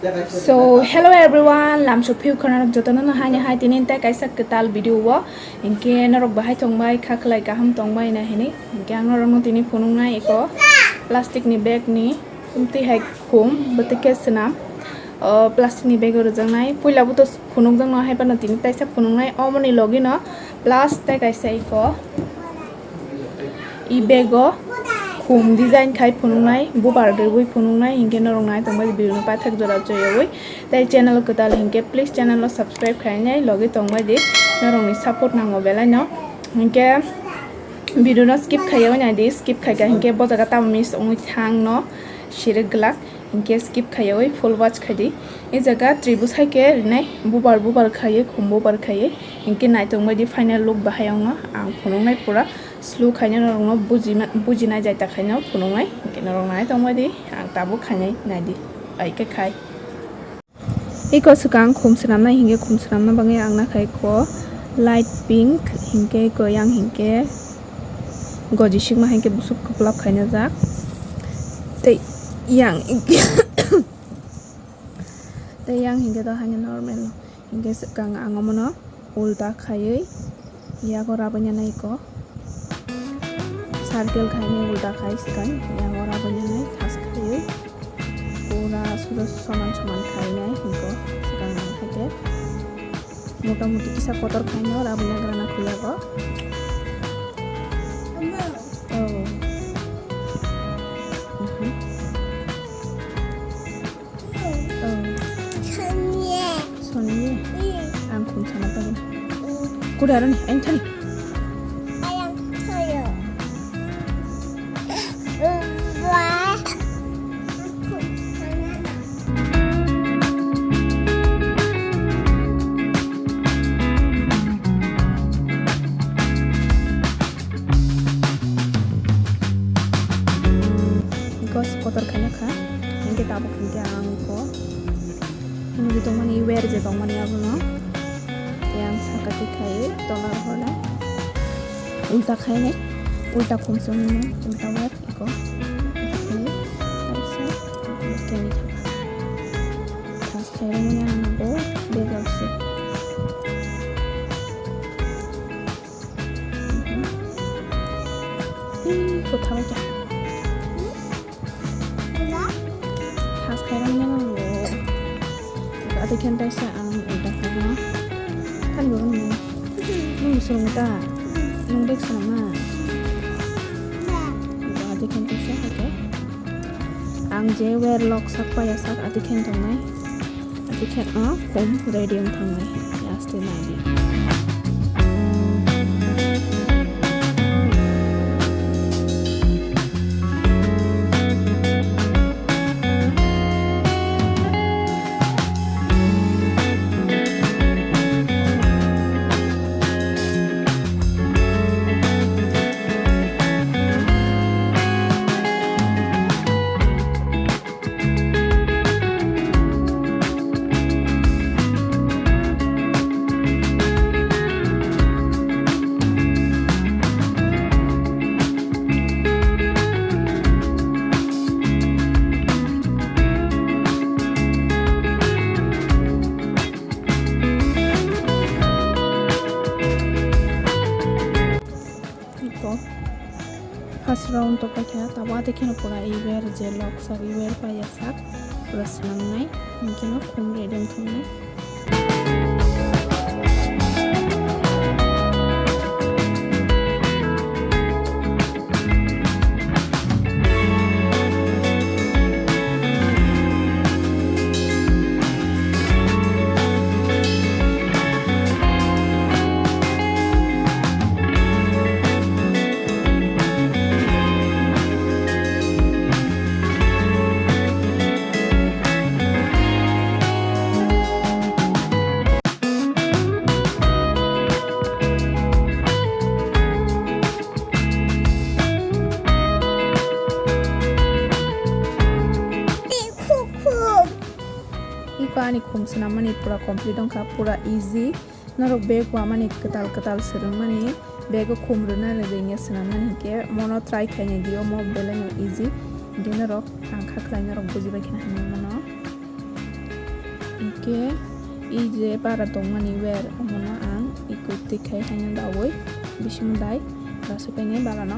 So hello everyone, lam shophiu khana jotona na hai tinin ta kaisa ketal video wa inke norok bahai tongbai khaklai kaham tongbai na hini inke angorok no tini phunung nai eko plastic ni bag ni umti hai khum botike sna plastic ni bag ro jangnai puila buto phunung jang no hai bana tini taisa phunung nai omoni logi no plus ta kaisa eko I bag khum design khai phunungnai bu barde bui phunungnai hinge norungnai tongbai video pa thak jora joyoi tai channel ko tal hinge please channel lo subscribe khainai logi tongbai di norungni support nango belai no hinge video no skip khayo na di skip khai ga hinge bojaga tam miss ongui thang no shire glak hinge skip khayoi full watch khadi e jaga tribus hai ke rinai bu bar khaye khum bu bar khaye hinge nai tongbai di final look bahayong no ang phunungnai pura slow khaina norong no bujina jai ta khaina phunungai ke norong nai tongbai di ang tabu khainai nai di ai ke khai iko sukang khum sram na hinge khum sram na bangai ang na khai ko light pink hinge ko yang hinge goji sik ma hinge busuk kuplap khaina jak te yang te yang hinge da haina normal hinge sukang angomono ulta khayei ya ko rabanya nai ko circle खाने उल्टा खाई सिकाई या और बने नहीं खास खाई पूरा सुरस समान खाई नहीं इनको सिकाना खाते मोटा मोटी किसा कोतर खाने और अब ना ग्राना खुला को सोनिए आम खून खाना पड़े कुड़ारन Anthony kotor kanya kha inge tabuk inge angko ini tongmani wear je tongmani abuno yang sakati khai tolar hola ulta khai ne ulta khumsum no ulta wear iko khai aisa kemi thaba khas khai ro mane anabo begalse kothao ja sekarang yang lo ada kentai sa ang udah kaya kan gue nung suruh minta nung dek sama ada kentai sa oke ang je wear lock sak pa ya sak ada kentai mai ada kentai home ready ang thamai ya stay mai first round to pakya tawa dekhen pura iwer je lock sak iwer pa ya sak pura senang nai mungkin khum redem thumnai ani khum sna mani pura complete dong kha pura easy narok bag wa mani ketal serung mani bag khum runa renya sna mani ke mono try khaine dio mo beleno easy dinarok ang kha khlaina rok buji ba khina hani mono Hingke je bara tongmani wer omono ang ikoi tikai haino dawoi bising dai rasu pengen balano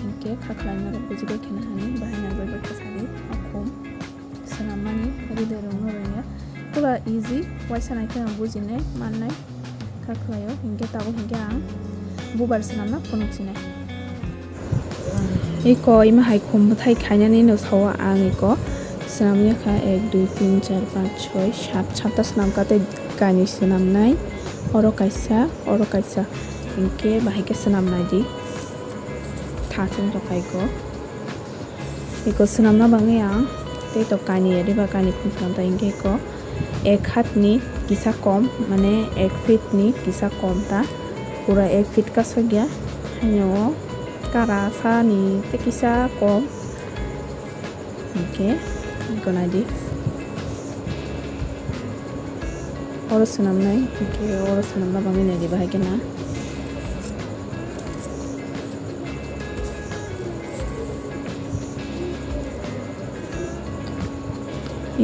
hingke khaklaina rok bujide khena hani bahina bai khasani akhum sanamani ride rong roya pura easy waisana khena bujine mannai khaklayo hingke tabo hingke ang bubar sanamna phonoksinai iko ima hai khum thai khainani no sawa ang iko sanamya kha 1 2 3 4 5 6 7 7ta sanamkate kaini sanamnai oro kaisa hingke bahike sanamnai di thachung tokai ko iko sanamna bangai ang tei to kaini ediba kaini khum sanamta hingke ko 1 हाथ ni kisa kom mane 1 feet ni kisa kom ta pura 1 feet ka sagya hanyo kara sa ni te kisa kom hingke gona di oro sanamnai hingke oro sanamna bangai nai di bahai kena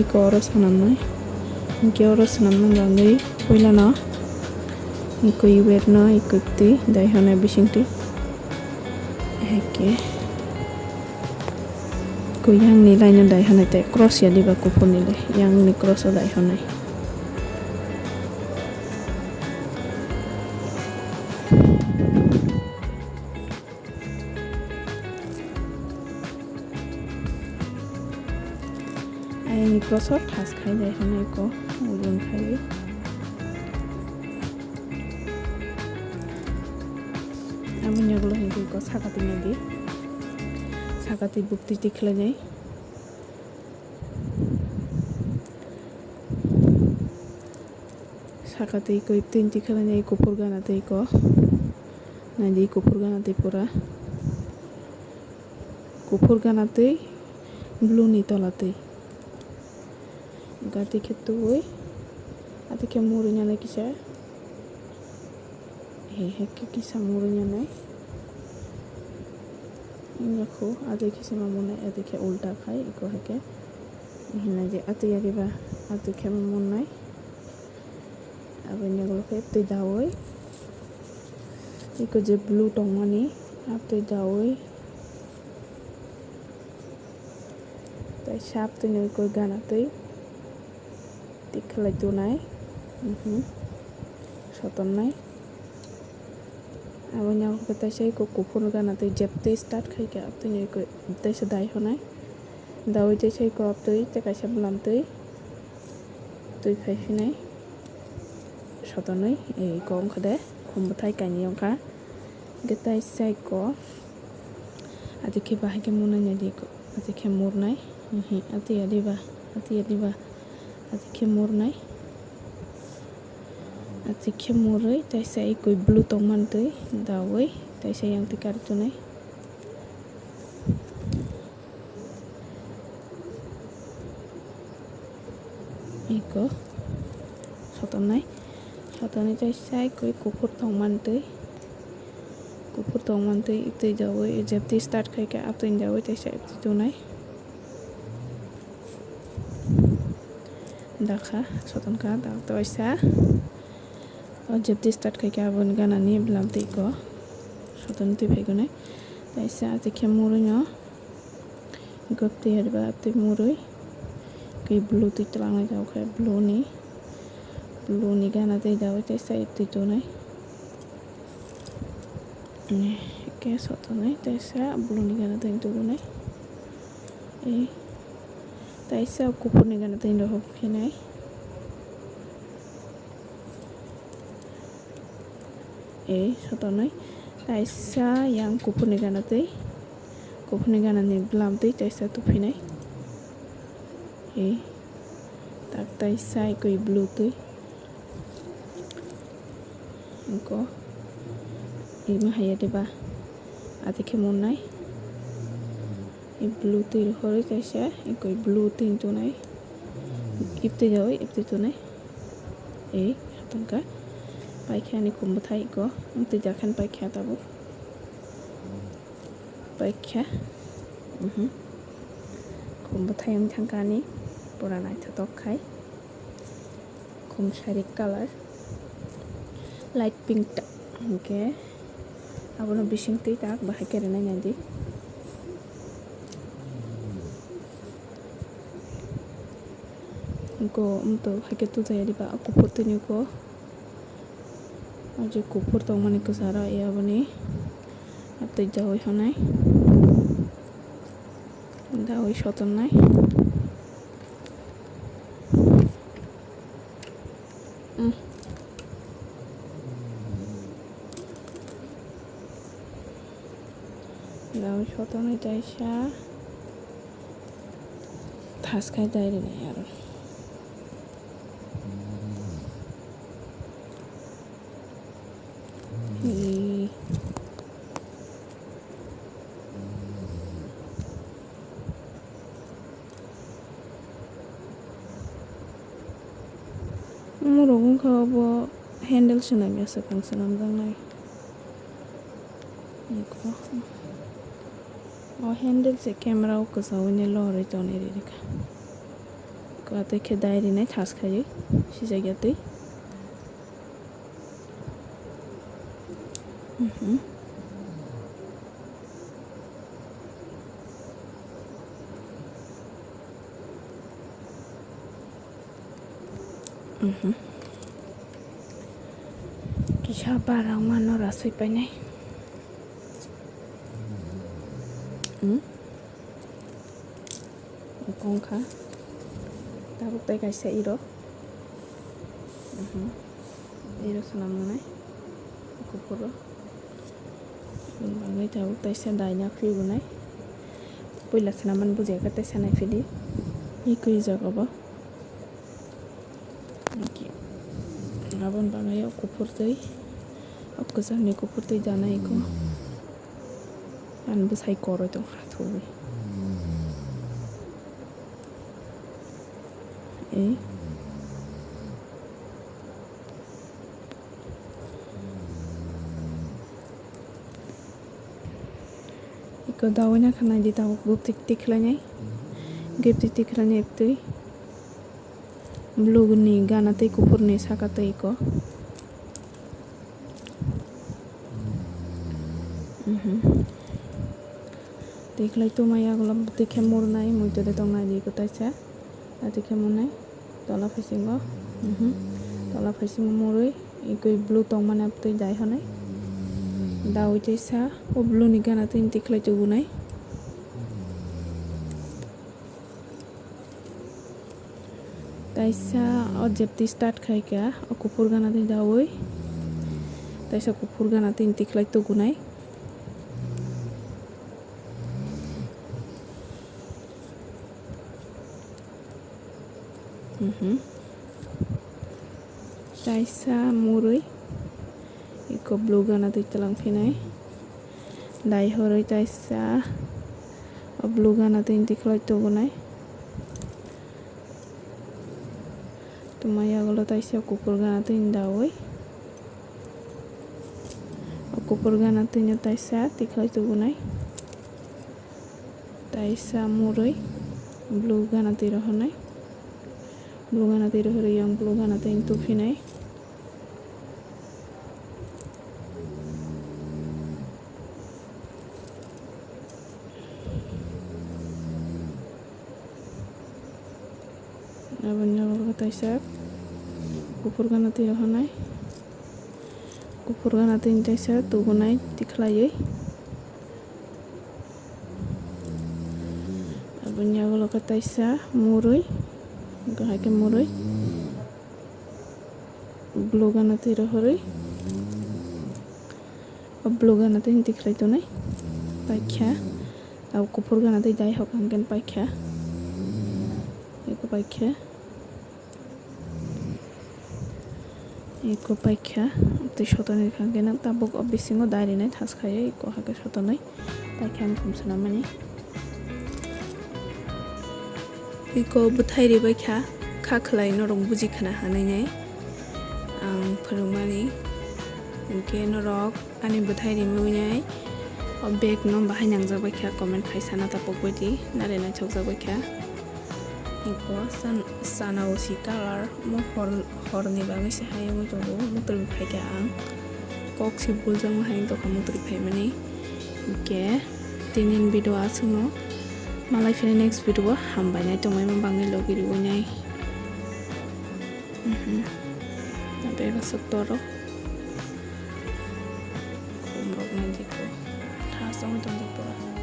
iko oro sanamnai hingke oro sanamna bangai poilano iko iwerno iko ti dai hone bisingti heke ko yang ni lain dai hone te cross ya diba ko ponile yang ni cross dai hone ai cross thas khai dai hone ko ulun khai amanya gulo hingke ko sakati nadi sakati bukti tikhlai sakati ko tin tikhlai kupur gana tei ko nadi kupur gana tei pura kupur gana tei blue ni tola tei gati khetoi ati ke murunya na kisa heke kisa murunya nai nyakho ade kisa mamuna ade ke ulta khai iko heke hina je ati yariba ati ke mamunai abenya golo ke te dawoi iko je blue tongmani ati dawoi tai sap tu ni ko gana tei tikhlai tunai sotonnai abanya ko taisai ko kupur gana tei jepte start khai ke aptei ko taisa dai honai dawai taisai ko aptei te kaisa blam tei tui phai phinai sotonnai ei ko ongkhade khumbuthai kaini ongkha getai sai ko adike bahike munai nadi ko adike murnai ati adiba adike murnai ati murai taisa ikoi blue tongman tei dawai taisa yang ti kartunai iko sotonnai taisa ikoi kupur tongman tei iptei dawai jepti start khai ke aptei dawai taisa iptei tunai dakha sotonka dak taisa jepti start khai ke abon gana ni blam tei ko soton tui phai gonai taisa ati murunya gopte yarba aptei murui kai blue tui tlangai daw khai blue ni gana tei dawai taisa iptei tunai ke sotonai taisa blue ni gana tei tunai ei taisa kupur ni gana tei ro phinai ei sotonai taisa yang kupur ni gana ni blam tei taisa tuphinai ei tak taisa ikoi blue tei ko ima haya deba atike munnai i blue tei hori taisa ikoi blue tei tunai iptei dawai iptei tunai ei sotonka paikha ni khumbuthai ko amtei jakhan paikha tabo paikha khumbuthai ang thangkani pura naithotok khai kum sharik color light pink ta hingke abono bising tui tak bahai kerena nyadi ko umto hake tu jaya diba kupur tuni ko aje kupur tong mani kusara ya bani apte jawai honai dawai shoton nai dawai shoton nai jaisa thaskai dairi nai aro Murung kau bo handle senam biasa kan senam dang nai. Iko. Oh handle se camera ko saune lori ton eri rika. Ko ate ke dairi nai thas khai si jagate. Kisah barang mana rasui panai? Kongka, tahu tak kaisa iro? Iro senam mana? Kokborok. Bagai tahu tak saya daya free bunai. Pula senaman bujai kata saya naik free. Ikut jaga ba. Abon bagai kokborok tadi. Aku kesana kokborok tadi jana iko. An besai koroi tu ratu. Iko dawanya kana di tahu guptik tiklanya, guptik tiklanya itu, blue ni gana teh kupur ni sakata iko. Tiklai tu maya kalau tikhe murnai, mungkin tu tong nai di kota saya, tikhe murnai, tola fasingo, tola fasingo murui, iko blue tong mana tu jai honai. Dawu jaisa o blue ni gana tin tiklai jugunai taisa o jepti start khai ka o kupur gana tin dawui taisa kupur gana tin tiklai tugunai taisa murui iko blue gana tu telang finai dai horoi taisa o blue gana tu tiklai tugunai tumaya golo taisa kupur gana tu dawui o kupur gana tu taisa tiklai tugunai taisa murui blue gana tu rohonai blue gana tu rohori yang blue gana tu tu finai abon jago taisa kupur gana tu rohonai kupur gana tu taisa tugunai tiklai abon jago taisa murui gahai ke murui blue gana tu rohori o blue gana tu tiklai tunai paikha au kupur gana tu jai hok hangken paikha eko paikha iko paikha tu shotonai hangken tabuk obisingo dari nai thas khai iko hake shotonai paikha khumsana mani iko buthai re baikha khaklai norong buji khana hanai nai ang phurumani inke norok ani buthai re muinai o bag no bahai nangjak baikha comment khaisana tapok bodi nare na chokjak baikha Iko sana usi color mo horni bangi si hayo mo jogo motor pai ke ang kok si buljang hayo to motor pai mani ke tinin video asno malai fini next video hambai nai tongmai ma bangi logi riwo nyai nabe rasuk toro komrok na jiko thasong tong jiko